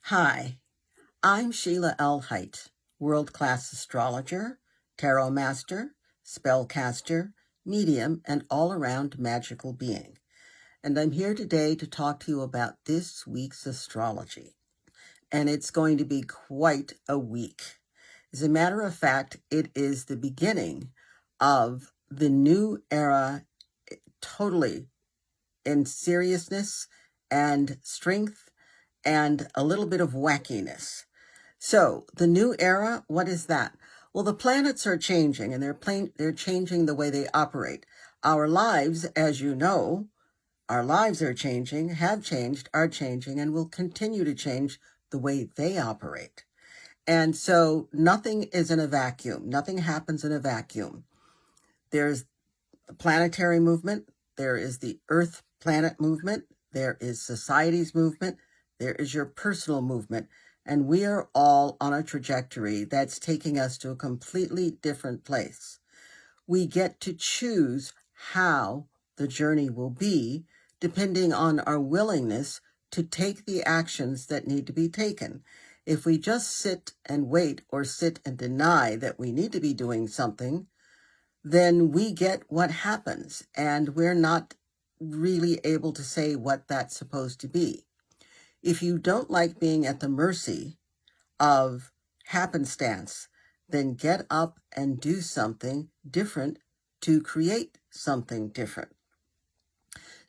Hi, I'm Sheila L. Haidt, world-class astrologer, tarot master, spellcaster, medium, and all-around magical being. And I'm here today to talk to you about this week's astrology. And it's going to be quite a week. As a matter of fact, it is the beginning of the new era, totally in seriousness and strength and a little bit of wackiness. So the new era, what is that? Well, the planets are changing, and they're changing the way they operate. Our lives, as you know, our lives are changing, have changed, are changing, and will continue to change the way they operate. And so nothing is in a vacuum. Nothing happens in a vacuum. There's a planetary movement. There is the Earth planet movement. There is society's movement. There is your personal movement. And we are all on a trajectory that's taking us to a completely different place. We get to choose how the journey will be, depending on our willingness to take the actions that need to be taken. If we just sit and wait or sit and deny that we need to be doing something, then we get what happens, and we're not really able to say what that's supposed to be. If you don't like being at the mercy of happenstance, then get up and do something different to create something different.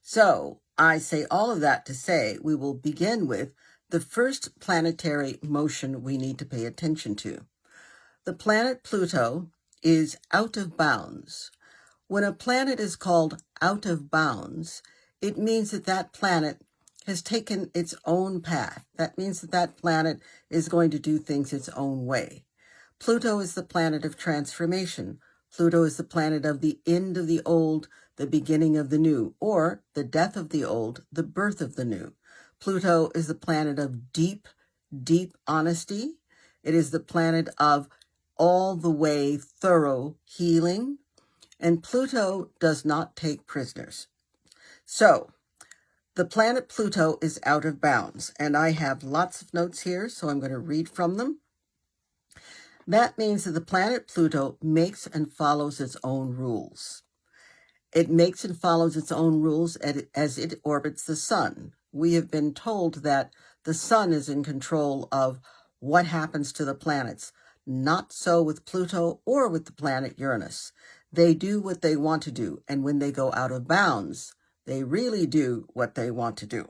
So I say all of that to say we will begin with the first planetary motion we need to pay attention to. The planet Pluto is out of bounds. When a planet is called out of bounds, it means that that planet has taken its own path. That means that that planet is going to do things its own way. Pluto is the planet of transformation. Pluto is the planet of the end of the old, the beginning of the new, or the death of the old, the birth of the new. Pluto is the planet of deep, deep honesty. It is the planet of all the way thorough healing. And Pluto does not take prisoners. So the planet Pluto is out of bounds, and I have lots of notes here, so I'm going to read from them. That means that the planet Pluto makes and follows its own rules. It makes and follows its own rules as it orbits the sun. We have been told that the sun is in control of what happens to the planets. Not so with Pluto or with the planet Uranus. They do what they want to do, and when they go out of bounds, they really do what they want to do.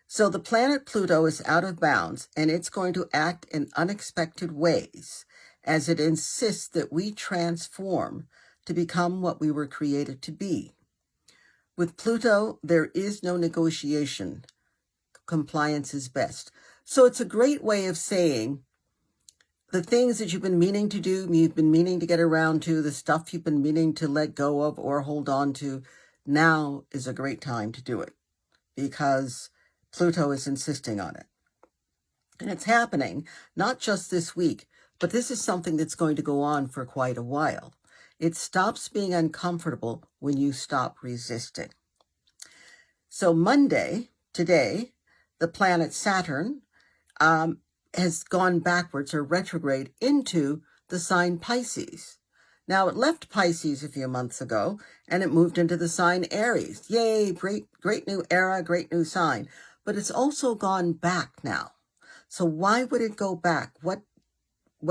So the planet Pluto is out of bounds, and it's going to act in unexpected ways as it insists that we transform to become what we were created to be. With Pluto, there is no negotiation. Compliance is best. So it's a great way of saying the things that you've been meaning to do, you've been meaning to get around to, the stuff you've been meaning to let go of or hold on to, now is a great time to do it because Pluto is insisting on it. And it's happening not just this week, but this is something that's going to go on for quite a while. It stops being uncomfortable when you stop resisting. So Monday, today, the planet Saturn has gone backwards or retrograde into the sign Pisces. Now, it left Pisces a few months ago, and it moved into the sign Aries. Yay, great new era, great new sign. But it's also gone back now. So why would it go back? What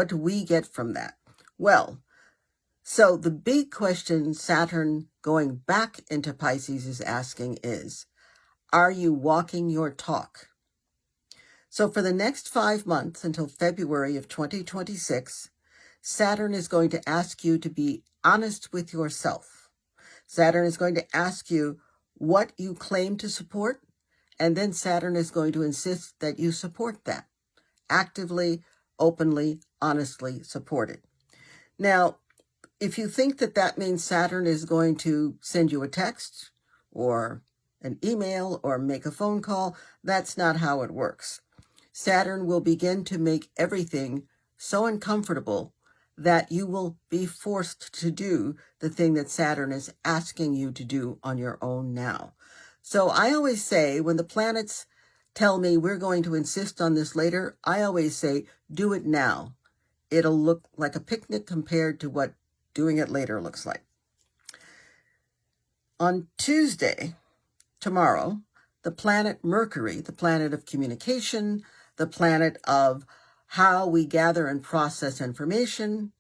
do we get from that? Well, so the big question Saturn going back into Pisces is asking is, are you walking your talk? So for the next 5 months until February of 2026, Saturn is going to ask you to be honest with yourself. Saturn is going to ask you what you claim to support, and then Saturn is going to insist that you support that. Actively, openly, honestly support it. Now, if you think that that means Saturn is going to send you a text or an email or make a phone call, that's not how it works. Saturn will begin to make everything so uncomfortable that you will be forced to do the thing that Saturn is asking you to do on your own now. So I always say when the planets tell me we're going to insist on this later, I always say, do it now. It'll look like a picnic compared to what doing it later looks like. On Tuesday, tomorrow, the planet Mercury, the planet of communication, the planet of how we gather and process information,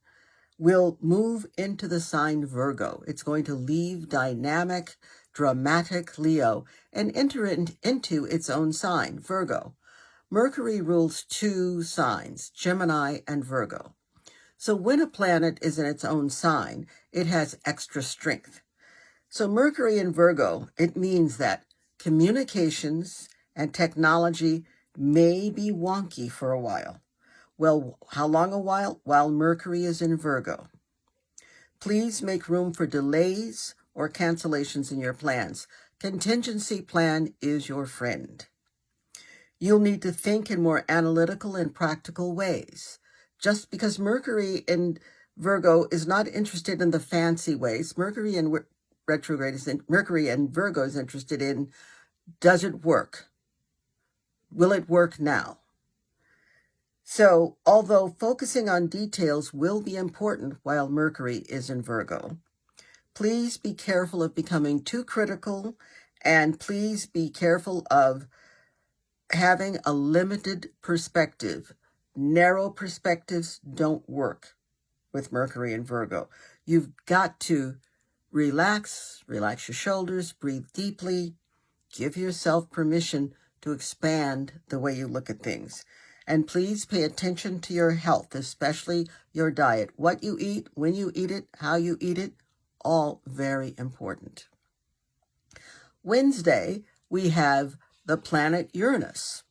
will move into the sign Virgo. It's going to leave dynamic, dramatic Leo and enter into its own sign, Virgo. Mercury rules two signs, Gemini and Virgo. So when a planet is in its own sign, it has extra strength. So Mercury in Virgo, it means that communications and technology may be wonky for a while. Well, how long a while? While Mercury is in Virgo. Please make room for delays or cancellations in your plans. Contingency plan is your friend. You'll need to think in more analytical and practical ways. Just because Mercury in Virgo is not interested in the fancy ways, Mercury in retrograde Mercury and Virgo is interested in, does it work? Will it work now? So, although focusing on details will be important while Mercury is in Virgo, please be careful of becoming too critical, and please be careful of having a limited perspective. Narrow perspectives don't work with Mercury in Virgo. You've got to relax your shoulders, breathe deeply, give yourself permission to expand the way you look at things. And please pay attention to your health, especially your diet. What you eat, when you eat it, how you eat it, all very important. Wednesday, we have the planet Uranus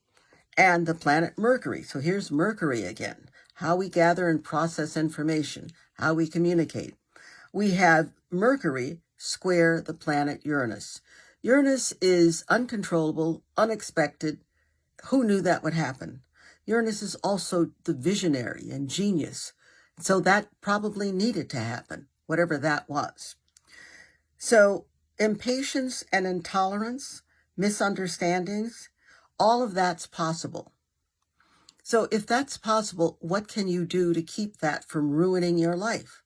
and the planet Mercury. So here's Mercury again, how we gather and process information, how we communicate. We have Mercury square the planet Uranus. Uranus is uncontrollable, unexpected. Who knew that would happen? Uranus is also the visionary and genius. So that probably needed to happen, whatever that was. So impatience and intolerance, misunderstandings, all of that's possible. So if that's possible, what can you do to keep that from ruining your life?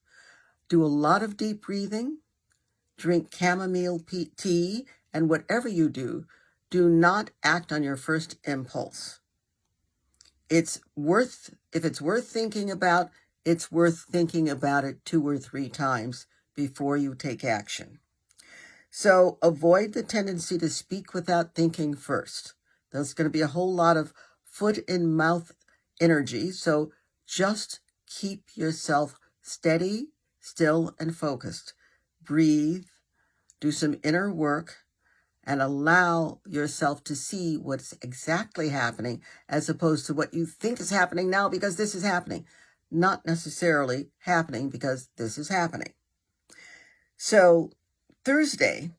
Do a lot of deep breathing, drink chamomile tea, and whatever you do, do not act on your first impulse. If it's worth thinking about, it's worth thinking about it 2 or 3 times before you take action. So avoid the tendency to speak without thinking first. There's going to be a whole lot of foot in mouth energy. So just keep yourself steady, still, and focused. Breathe, do some inner work, and allow yourself to see what's exactly happening as opposed to what you think is happening now because this is happening. Not necessarily happening because this is happening. So Thursday,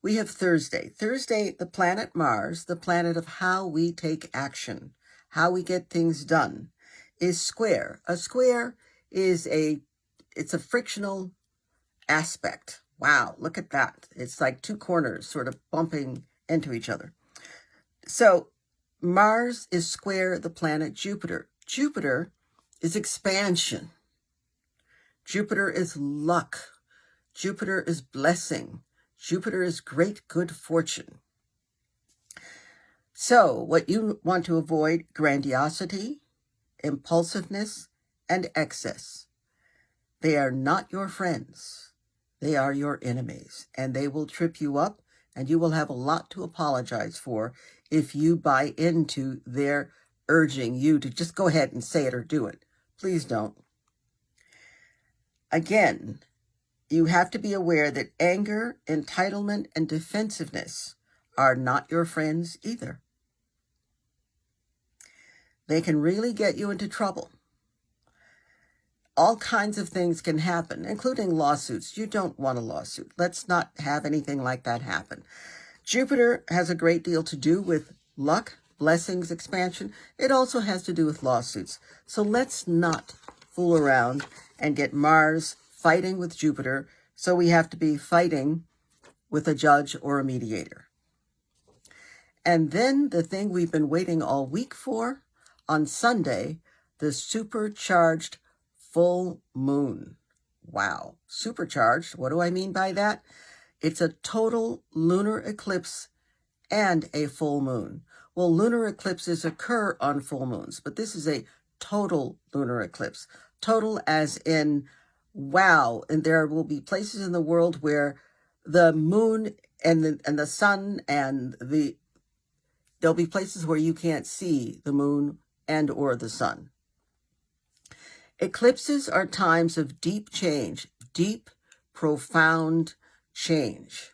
we have Thursday. Thursday, the planet Mars, the planet of how we take action, how we get things done, is square. A square is it's a frictional aspect. Wow, look at that. It's like 2 corners sort of bumping into each other. So Mars is square the planet Jupiter. Jupiter is expansion. Jupiter is luck. Jupiter is blessing. Jupiter is great good fortune. So what you want to avoid, grandiosity, impulsiveness, and excess. They are not your friends. They are your enemies, and they will trip you up, and you will have a lot to apologize for if you buy into their urging you to just go ahead and say it or do it. Please don't. Again, you have to be aware that anger, entitlement, and defensiveness are not your friends either. They can really get you into trouble. All kinds of things can happen, including lawsuits. You don't want a lawsuit. Let's not have anything like that happen. Jupiter has a great deal to do with luck, blessings, expansion. It also has to do with lawsuits. So let's not fool around and get Mars fighting with Jupiter, so we have to be fighting with a judge or a mediator. And then the thing we've been waiting all week for, on Sunday, the supercharged full moon. Wow, supercharged, what do I mean by that? It's a total lunar eclipse and a full moon. Well, lunar eclipses occur on full moons, but this is a total lunar eclipse. Total as in, wow, and there will be places in the world where the moon and the sun and there'll be places where you can't see the moon and or the sun. Eclipses are times of deep change, deep, profound change.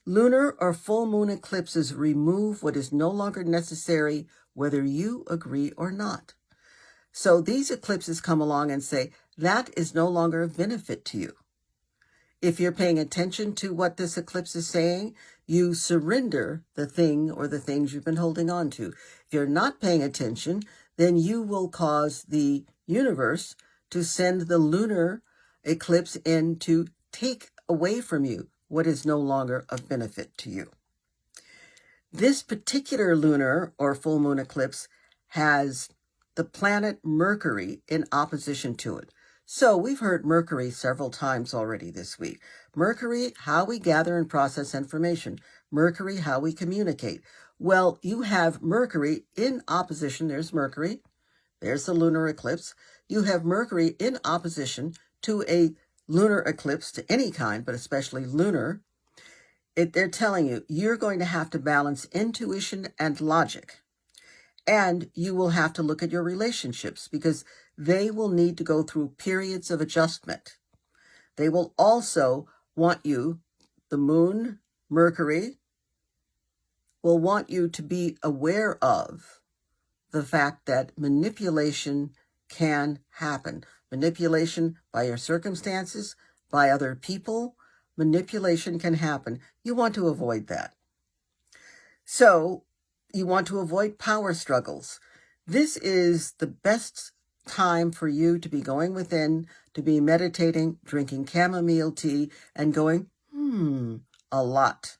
Lunar or full moon eclipses remove what is no longer necessary, whether you agree or not. So these eclipses come along and say, that is no longer of benefit to you. If you're paying attention to what this eclipse is saying, you surrender the thing or the things you've been holding on to. If you're not paying attention, then you will cause the universe to send the lunar eclipse in to take away from you what is no longer of benefit to you. This particular lunar or full moon eclipse has the planet Mercury in opposition to it. So we've heard Mercury several times already this week. Mercury, how we gather and process information. Mercury, how we communicate. Well, you have Mercury in opposition. There's Mercury. There's the lunar eclipse. You have Mercury in opposition to a lunar eclipse to any kind, but especially lunar. They're telling you, you're going to have to balance intuition and logic. And you will have to look at your relationships because they will need to go through periods of adjustment. They will also want you, the moon, Mercury, will want you to be aware of the fact that manipulation can happen. Manipulation by your circumstances, by other people, manipulation can happen. You want to avoid that. So you want to avoid power struggles. This is the best time for you to be going within, to be meditating, drinking chamomile tea, and going, a lot.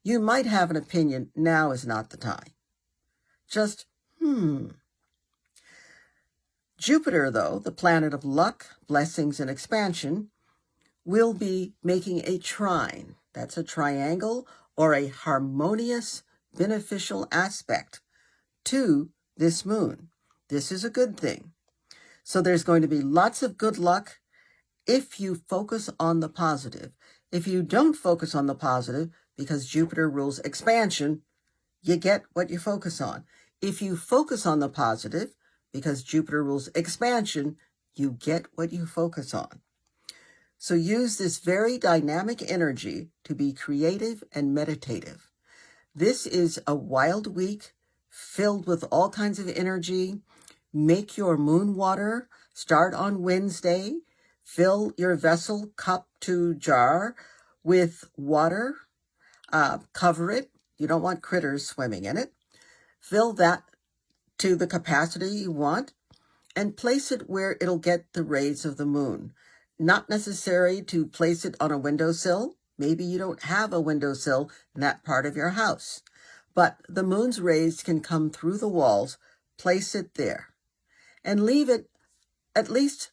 You might have an opinion. Now is not the time. Just, Jupiter, though, the planet of luck, blessings, and expansion, will be making a trine. That's a triangle or a harmonious, beneficial aspect to this moon. This is a good thing. So there's going to be lots of good luck if you focus on the positive. If you don't focus on the positive, because Jupiter rules expansion, you get what you focus on. If you focus on the positive, because Jupiter rules expansion, you get what you focus on. So use this very dynamic energy to be creative and meditative. This is a wild week filled with all kinds of energy. Make your moon water. Start on Wednesday. Fill your vessel, cup to jar with water. Cover it. You don't want critters swimming in it. Fill that to the capacity you want and place it where it'll get the rays of the moon. Not necessary to place it on a windowsill. Maybe you don't have a windowsill in that part of your house, but the moon's rays can come through the walls. Place it there and leave it at least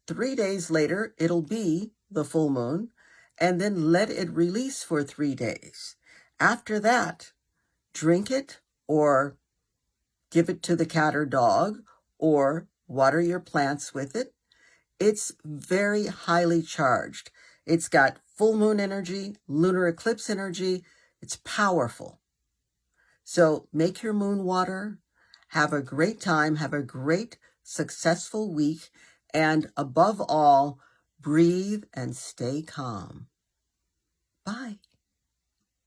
3 days later. It'll be the full moon, and then let it release for 3 days. After that, drink it or give it to the cat or dog or water your plants with it. It's very highly charged. It's got full moon energy, lunar eclipse energy. It's powerful. So make your moon water. Have a great time. Have a great, successful week. And above all, breathe and stay calm. Bye.